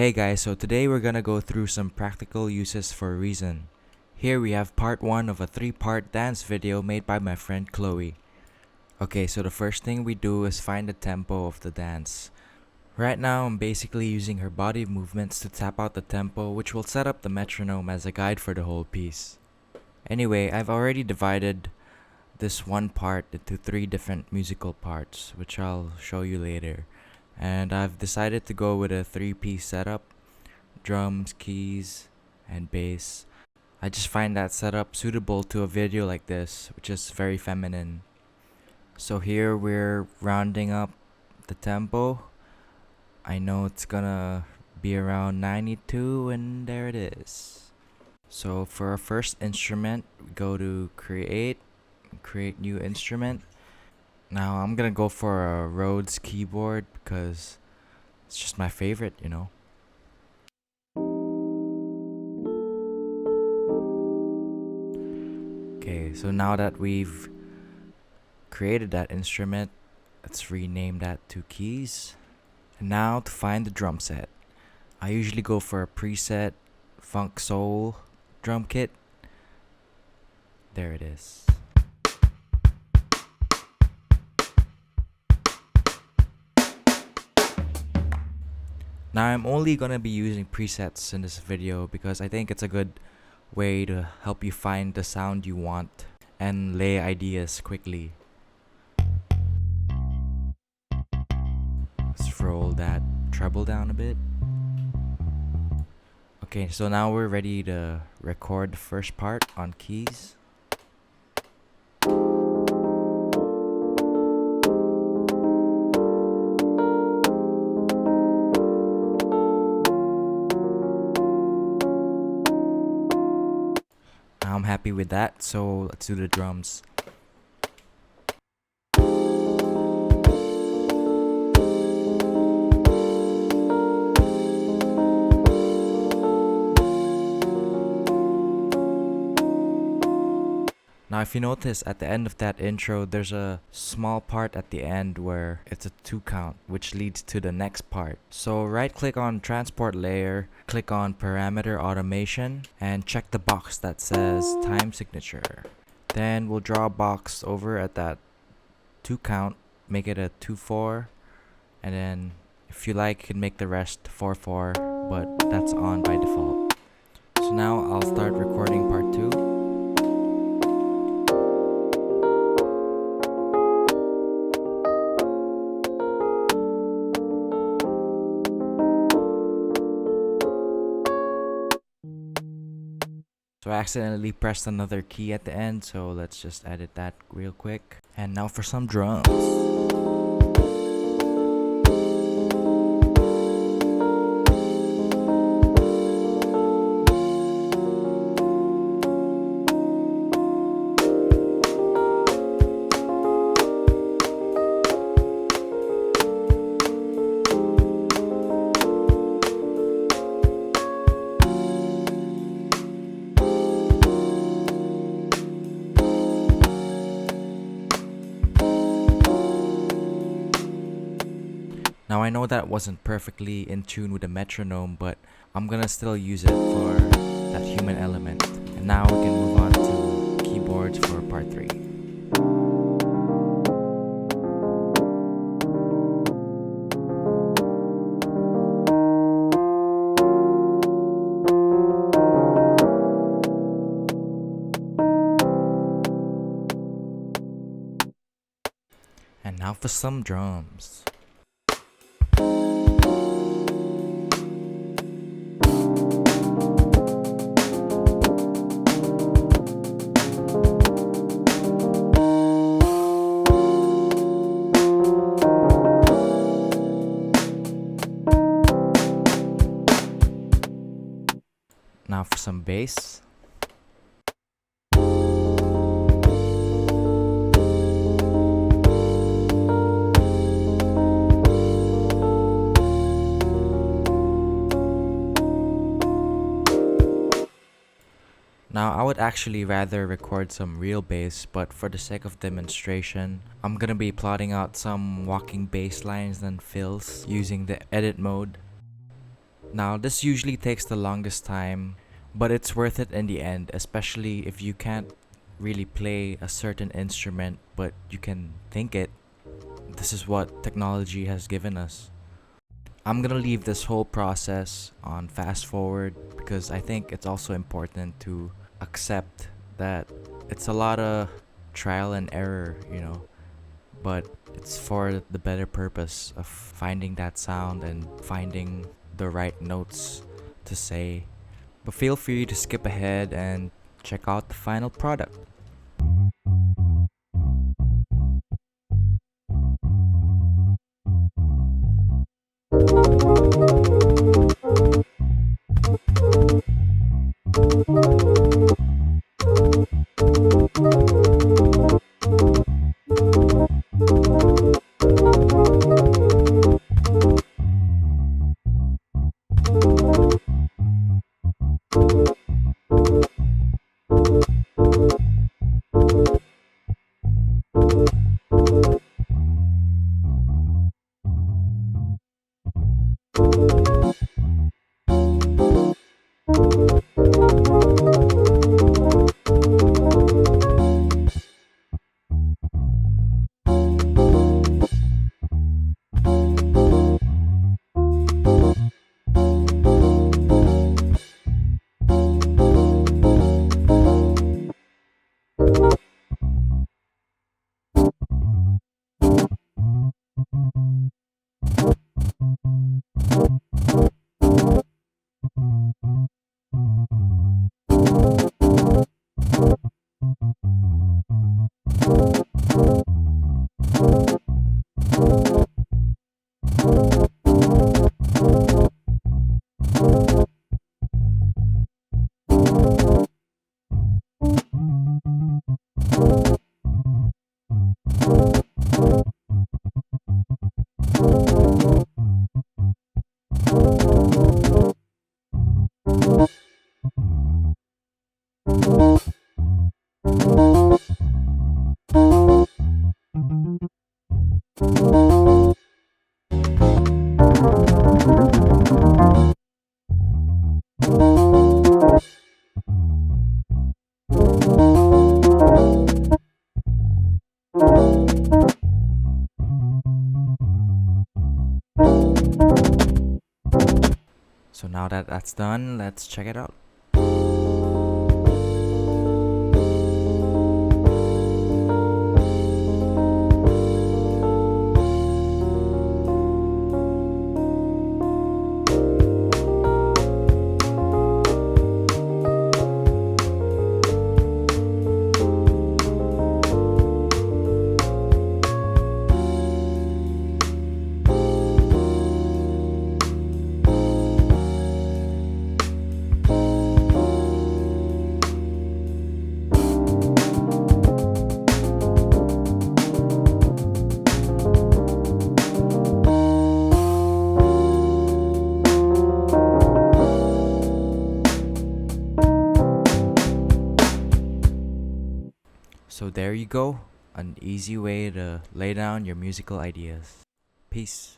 Hey guys, so today we're gonna go through some practical uses for Reason. Here we have part 1 of a 3-part dance video made by my friend Chloe. Okay, so the first thing we do is find the tempo of the dance. Right now I'm basically using her body movements to tap out the tempo, which will set up the metronome as a guide for the whole piece. Anyway, I've already divided this one part into 3 different musical parts, which I'll show you later. And I've decided to go with a 3-piece setup: drums, keys, and bass. I just find that setup suitable to a video like this, which is very feminine. So here we're rounding up the tempo. I know it's gonna be around 92, and there it is. So for our first instrument, we go to create new instrument. Now I'm gonna go for a Rhodes keyboard because it's just my favorite, you know. Okay, so now that we've created that instrument, let's rename that to keys. And now to find the drum set. I usually go for a preset funk soul drum kit. There it is. Now I'm only gonna be using presets in this video because I think it's a good way to help you find the sound you want and lay ideas quickly. Let's roll that treble down a bit. Okay, so now we're ready to record the first part on keys. I'm happy with that, so let's do the drums. Now if you notice at the end of that intro, there's a small part at the end where it's a 2 count, which leads to the next part. So right click on transport layer, click on parameter automation, and check the box that says time signature. Then we'll draw a box over at that 2 count, make it a 2-4, and then if you like you can make the rest 4-4, but that's on by default. So now I'll start recording part 2. So I accidentally pressed another key at the end, so let's just edit that real quick. And now for some drums. Now I know that wasn't perfectly in tune with the metronome, but I'm gonna still use it for that human element. And now we can move on to keyboards for part 3. And now for some drums. Now for some bass. Now I would actually rather record some real bass, but for the sake of demonstration, I'm gonna be plotting out some walking bass lines and fills using the edit mode. Now, this usually takes the longest time, but it's worth it in the end, especially if you can't really play a certain instrument, but you can think it. This is what technology has given us. I'm gonna leave this whole process on fast forward because I think it's also important to accept that it's a lot of trial and error, but it's for the better purpose of finding that sound and finding the right notes to say. But feel free to skip ahead and check out the final product. So now that that's done, let's check it out. So there you go, an easy way to lay down your musical ideas. Peace.